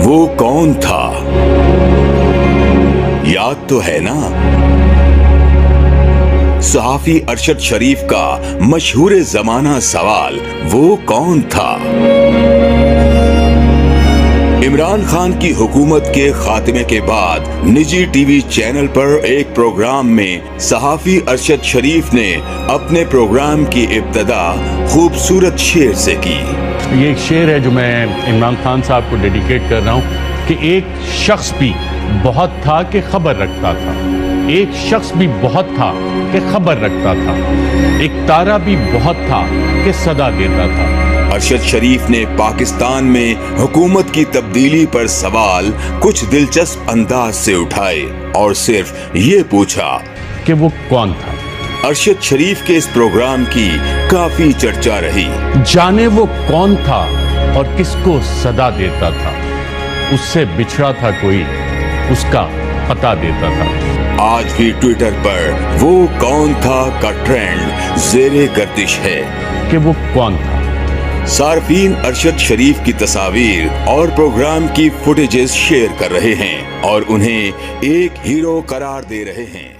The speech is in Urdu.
وہ کون تھا؟ یاد تو ہے نا؟ صحافی ارشد شریف کا مشہور زمانہ سوال وہ کون تھا؟ عمران خان کی حکومت کے خاتمے کے بعد نجی ٹی وی چینل پر ایک پروگرام میں صحافی ارشد شریف نے اپنے پروگرام کی ابتدا خوبصورت شعر سے کی۔ یہ ایک شعر ہے جو میں عمران خان صاحب کو ڈیڈیکیٹ کر رہا ہوں کہ ایک شخص بھی بہت تھا کہ خبر رکھتا تھا، ایک شخص بھی بہت تھا کہ خبر رکھتا تھا، ایک تارا بھی بہت تھا کہ صدا دیتا تھا۔ ارشد شریف نے پاکستان میں حکومت کی تبدیلی پر سوال کچھ دلچسپ انداز سے اٹھائے اور صرف یہ پوچھا کہ وہ کون تھا۔ ارشد شریف کے اس پروگرام کی کافی چرچا رہی۔ جانے وہ کون تھا اور کس کو صدا دیتا تھا، اس سے بچھڑا تھا کوئی، اس کا پتہ دیتا تھا۔ آج بھی ٹویٹر پر وہ کون تھا کا ٹرینڈ زیر گردش ہے کہ وہ کون تھا۔ صارفین ارشد شریف کی تصاویر اور پروگرام کی فوٹیجز شیئر کر رہے ہیں اور انہیں ایک ہیرو قرار دے رہے ہیں۔